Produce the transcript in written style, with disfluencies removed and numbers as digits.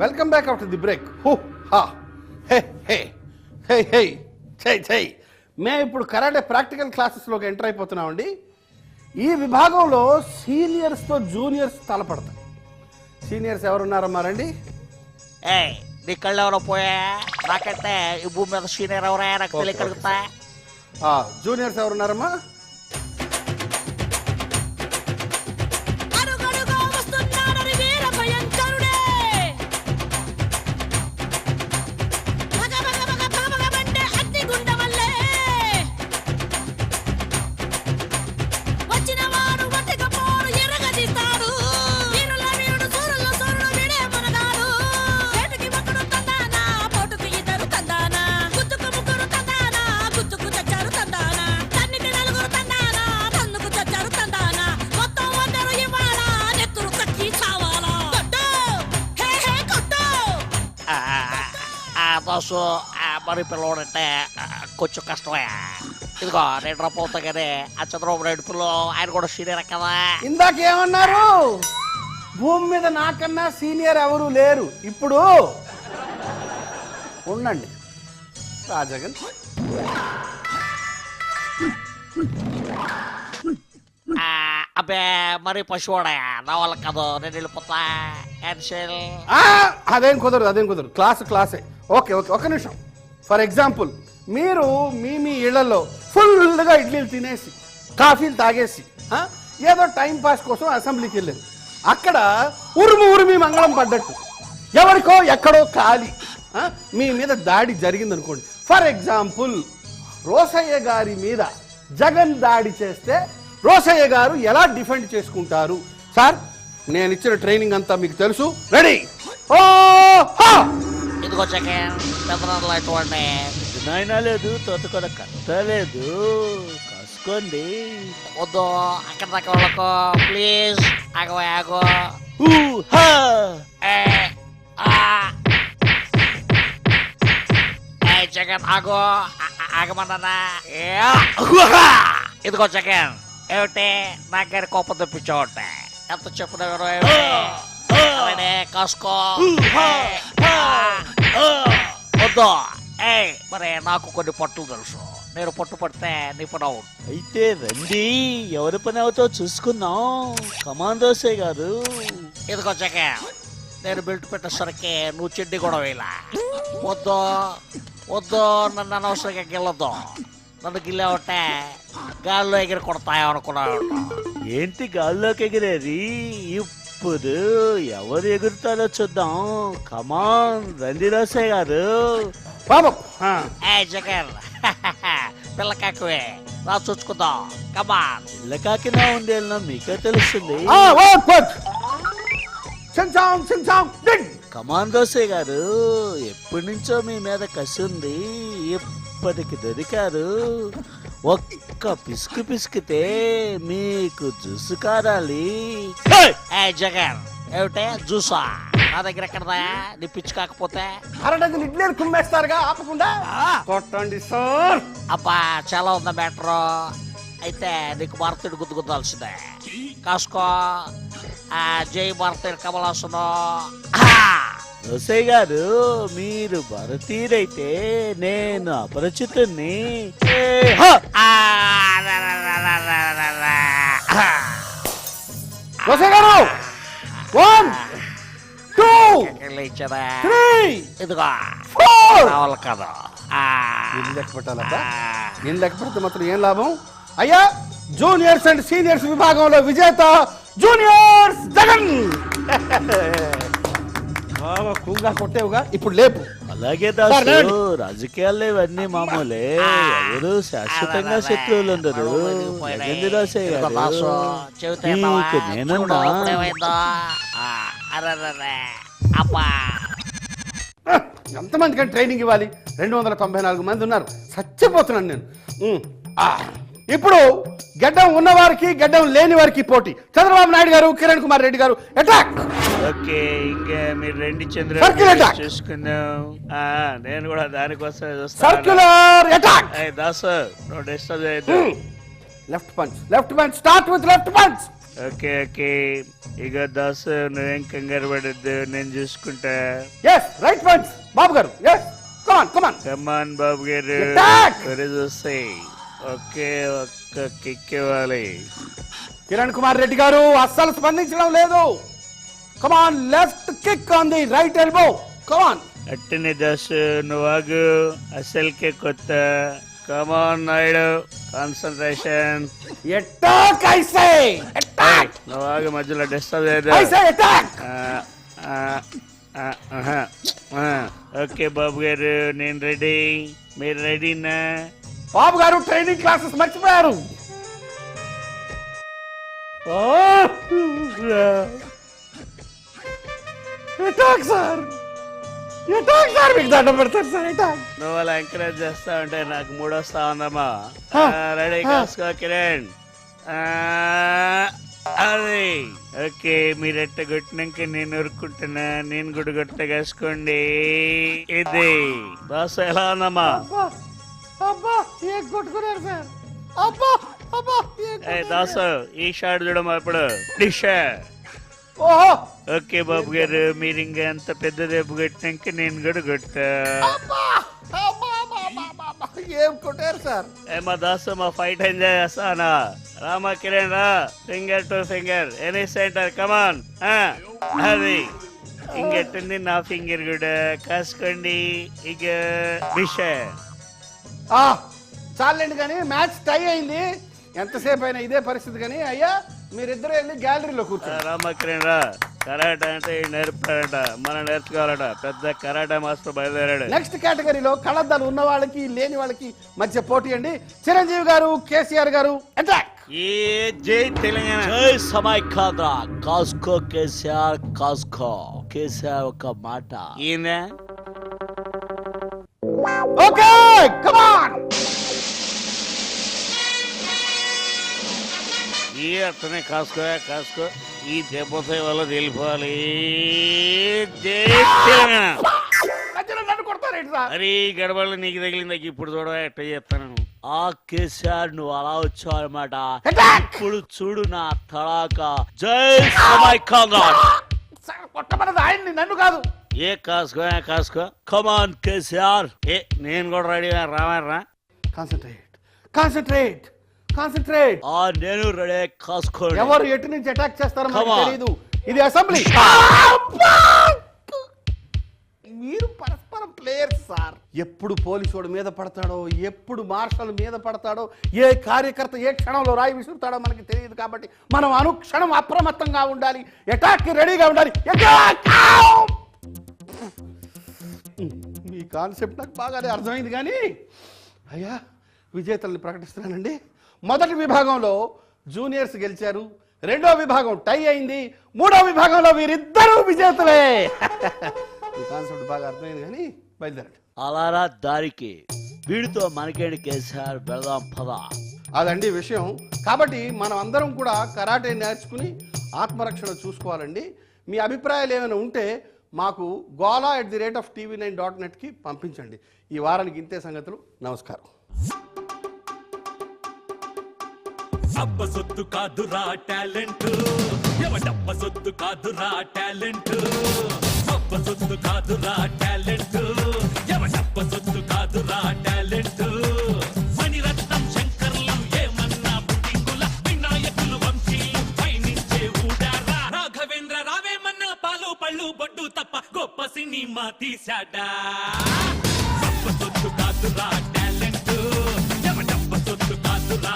Welcome back after the break. హో హా హే హే హే హే చై చై. మేము ఇప్పుడు కరాటే ప్రాక్టికల్ క్లాసెస్లోకి ఎంటర్ అయిపోతున్నామండి. ఈ విభాగంలో సీనియర్స్తో జూనియర్స్ తలపడతారు. సీనియర్స్ ఎవరున్నారమ్మా రండి. నీ కళ్ళు ఎవరో పోయా? నాకంటే ఈ భూమి మీద సీనియర్ ఎవరా నాకు తెలియగలుగుతా. జూనియర్స్ ఎవరున్నారమ్మా? దోసు మరి పిల్లవాడంటే కొంచెం కష్టమే. ఇదిగో నేను డ్రాప్ అవుతా కానీ ఆ చంద్రబాబు నాయుడు పిల్లలు ఆయన కూడా సీనియర్ కదా. ఇందాకేమన్నారు? భూమి మీద నాకన్నా సీనియర్ ఎవరు లేరు. ఇప్పుడు ఉండండి రాజగన్. అబ్బే మరి పశువాడా నా వాళ్ళ కదా, నేను వెళ్ళిపోతా. అదేం కుదరదు. క్లాసే. ఓకే ఒక నిమిషం. ఫర్ ఎగ్జాంపుల్ మీరు మీ ఇళ్లలో ఫుల్గా ఇడ్లీలు తినేసి కాఫీలు తాగేసి ఏదో టైం పాస్ కోసం అసెంబ్లీకి వెళ్ళారు. అక్కడ ఉరుమి మంగళం పడ్డట్టు ఎవరికో ఎక్కడో ఖాళీ మీ మీద దాడి జరిగిందనుకోండి. ఫర్ ఎగ్జాంపుల్ రోసయ్య గారి మీద జగన్ దాడి చేస్తే రోసయ్య గారు ఎలా డిఫెండ్ చేసుకుంటారు? సార్ నేను ఇచ్చిన ట్రైనింగ్ అంతా మీకు తెలుసు. రెడీ? ఇదిగో జగన్ పెద్దనాలు అటువంటి నాయన లేదు, తోతకొడ కట్టలేదు, కాసుకోండి. వద్దు అక్కడ దాకా వాళ్ళకు ప్లీజ్. ఆగో జగన్ ఆగమన్నా. ఇదిగో జగన్ ఏమిటి నా గారి కోపం తెప్పించావంటే ఎంత చెప్పిన కాసుకో. వద్దు మరి నాకు కొన్ని పట్టులు తెలుసు. నేను పట్టు పడితే నీ పని అవును. అయితే రండి, ఎవరి పని అవుతో చూసుకుందాం. కమాండోసే గారు. ఇదిగో జగన్ నేను బెల్ట్ పెట్టేసరికి నువ్వు చెడ్డి కూడా వేలా. వద్దు నన్ను అనవసరంగా గిల్లొద్దు. నన్ను గిల్లేవంటే గాల్లో ఎగిరి కొడతాయో అనుకున్నావు. ఏంటి గాల్లోకి ఎగిరేది? ఇప్పుడు ఎవరు ఎగురుతారో చూద్దాం. కమాన్ రండి రోసయ్య గారు. పాపం జగన్ పిల్లకాకువే రా చూసుకుందాం. కమాన్. పిల్లకాకినా ఉండేనా మీకే తెలుస్తుంది. కమాన్ రోసయ్య గారు, ఎప్పటి నుంచో మీ మీద కసి ఉంది, ఇప్పటికి దొరికారు. ఒక్క పిసికితే మీకు జ్యూసు కారాలి. జగన్ ఏమిటే జ్యూసా? నా దగ్గర ఎక్కడదా నీ పిచ్చి కాకపోతే అరడజన్ ఇడ్లీలు కుమ్మేస్తారుగా ఆపకుండా. కొట్టండి సార్. అబ్బా చాలా ఉందా మ్యాటర్. అయితే నీకు భారతీయుడు గుద్దుగుద్దాల్సిందే. కాసుకో. జై భారతీయుడు కమలాసను. రోసయ్య గారు, మీరు భారతీయుడైతే నేను అపరిచితుణ్ణి. రోసయ్య గారు 1 2 3 ఇదిగో 4 రావాలి కదా. ఎన్ని లెక్క పెట్టాలబ్బా? ఎన్ని లెక్క పెడితే మాత్రం ఏం లాభం? అయ్యా జూనియర్స్ అండ్ సీనియర్స్ విభాగంలో విజేత జూనియర్స్ జగన్. కూగా కొట్టేవుగా, ఇప్పుడు లేపు. అలాగే దాసు, రాజకీయాల్లో ఇవన్నీ మామూలే. ఎవరు శాశ్వతంగా శత్రువులు ఉండరు. జగన్ రోసయ్య గారు, నీకు నేనున్నా. ఎంతమంది కానీ ట్రైనింగ్ ఇవ్వాలి? 294 మంది ఉన్నారు. చచ్చిపోతున్నాను నేను. ఇప్పుడు గడ్డం ఉన్నవారికి గడ్డం లేని వారికి పోటీ. చంద్రబాబు నాయుడు గారు, కిరణ్ కుమార్ రెడ్డి గారు అటాక్. ఓకే, ఇంకా మీరు రెండు చంద్ర చూసుకుందాం. నేను కూడా దానికోసం సర్క్యులర్ అటాక్. దాసు నువ్వు డిస్టర్బ్ చేయొద్దు. Left punch start with left punch. Okay okay ఇక దాసు నువ్వేం కంగారు పడద్దు నేను చూసుకుంటా. ఎస్ రైట్ ఫ్రెండ్స్ బాబు గారు ఎస్ కమాన్ కమాన్ కమాన్ బాబు గారు Attack! వస్తాయి. ఓకే ఒక్క కిక్ ఇవ్వాలి. కిరణ్ కుమార్ రెడ్డి గారు అస్సలు స్పందించడం లేదు. Come on left kick on the right elbow come on. అట్టనే దాసు నువ్వు ఆగు అసలుకే కొత్త. Come on Naidu concentration. Attack I say attack నువ్వు ఆగు మధ్యలో డిస్టర్బ్ చేయదు. I say attack. Okay Babu garu నేను రెడీ. మీరు రెడీనా? బాబు గారు ట్రైనింగ్ క్లాసెస్ మర్చిపోయారు. అటాక్ సార్ అటాక్ సార్ మీకు దండం పెడతారు సార్ అటాక్. నువ్వు అలా ఎంకరేజ్ చేస్తా ఉంటే నాకు మూడొస్తా ఉందమ్మా. రెడీ కాసుకో కిరణ్. అది ఓకే మీరు ఎట్ట కొట్టినాక నేను ఉరుక్కుంటున్నా. నేను కూడా కొట్ట కాసుకోండి. ఇది దోశ ఎలా ఉందమ్మా? అబ్బా అబ్బా ఏ కొట్టుకున్నారు సార్. అబ్బా అబ్బా ఏ దాసు ఈ షాట్ చూడమ్మా ఇప్పుడు. డిష్. ఓహో ఓకే బాబు గారు మీరు ఇంకా ఎంత పెద్ద దెబ్బ కొట్టినాక నేను కూడా కొట్టా. అబ్బా అబ్బా అబ్బా అబ్బా ఏం కొట్టారు సార్. మా దాసు మా ఫైట్ ఎంజాయ్ చేస్తానా? రామా కిరణ్ రా. Finger to finger any centre come on. అది ఇంకెట్టుంది నా ఫింగర్ కూడా కాసుకోండి. ఇక విషయం చాలండి కానీ మ్యాచ్ టై అయింది. ఎంతసేపు అయినా ఇదే పరిస్థితి. కానీ అయ్యా మీరిద్దరు వెళ్ళి గ్యాలరీలో కూర్చోండి. రామా కిరణ్ రా. కరాటా అంటే నేర్పుతాడట. మనం నేర్చుకోవాలట. పెద్ద కరాటా మాస్టర్ బయలుదేరాడు. నెక్స్ట్ కేటగిరీలో కళ్ళద్దాలు ఉన్న వాళ్ళకి లేని వాళ్ళకి మధ్య పోటీ అండి. చిరంజీవి గారు కేసీఆర్ గారు అటాక్. ఏ జై తెలంగాణ. జై సమైకాంధ్ర. కాస్కో కేసీఆర్ కాస్కో. కేసీఆర్ ఒక మాట. ఈయన ఓకే కమాన్. ఈ అట్టనే కాసుకో కాసుకో. ఈ దెబ్బతో వల్ల తెలిపాలి. జై తెలంగాణ. మధ్యలో నన్ను కొడతారేంటి సార్. అరే గడబడలు నీకు తగిలిందా? ఇప్పుడు చూడ ఎట్ట చేస్తాను. ఆ కేసీఆర్ నువ్వు అలా వచ్చావు అనమాట. అటాక్. ఇప్పుడు చూడు నా తడాక. జై సమైకాంధ్ర. సార్ కొట్టమన్నది ఆయన్ని నన్ను కాదు. ఏ కాసుకో కాసుకో. కమాన్ కేసీఆర్. ఏ నేను కూడా రెడీ రామారా. Concentrate concentrate concentrate. నేను రెడీ. కాసుకోండి. ఎవరు ఎటు నుంచి అటాక్ చేస్తారో Come మనకు on. తెలియదు. ఇది అసెంబ్లీ. మీరు పరస్పరం ప్లేయర్స్ సార్. ఎప్పుడు పోలీసు మీద పడతాడో, ఎప్పుడు మార్షల్ మీద పడతాడో, ఏ కార్యకర్త ఏ క్షణంలో రాయి విసురుతాడో మనకి తెలియదు. కాబట్టి మనం అనుక్షణం అప్రమత్తంగా ఉండాలి. అటాక్ కి రెడీగా ఉండాలి. Attack! మీ కాన్సెప్ట్ నాకు బాగానే అర్థమైంది. కానీ అయ్యా విజేతల్ని ప్రకటిస్తున్నానండి. మొదటి విభాగంలో జూనియర్స్ గెలిచారు. రెండో విభాగం టై అయింది. మూడో విభాగంలో వీరిద్దరూ విజేతలే. ఈ కాన్సెప్ట్ బాగా అర్థమైంది. కానీ బయలుదేరండి. అలారా దారికి. వీడితో మనకేంటి కేసీఆర్. వెళదాం పద. అదండి విషయం. కాబట్టి మనం అందరం కూడా కరాటే నేర్చుకుని ఆత్మరక్షణ చూసుకోవాలండి. మీ అభిప్రాయాలు ఏమైనా ఉంటే మాకు gola@tv9.net కి పంపించండి. ఈ వారానికి ఇంతే సంగతులు. నమస్కారం. అబ్బ సొత్తు కాదురా టాలెంట్. ఎవడబ్బ సొత్తు కాదురా టాలెంట్. అబ్బ సొత్తు కాదురా టాలెంట్. ఎవడబ్బ సొత్తు కాదురా టాలెంట్. మణిరత్నం శంకర్లు ఏమన్నా బుద్ధింగుల వినాయకులు వంశీలు పైనుంచే ఊడారా. రాఘవేంద్ర రావేమన్నా పాలు పళ్ళు బొడ్డు తప్ప గొప్ప సినిమా తీశాడా. అబ్బ సొత్తు కాదురా టాలెంట్. ఎవడబ్బ సొత్తు కాదురా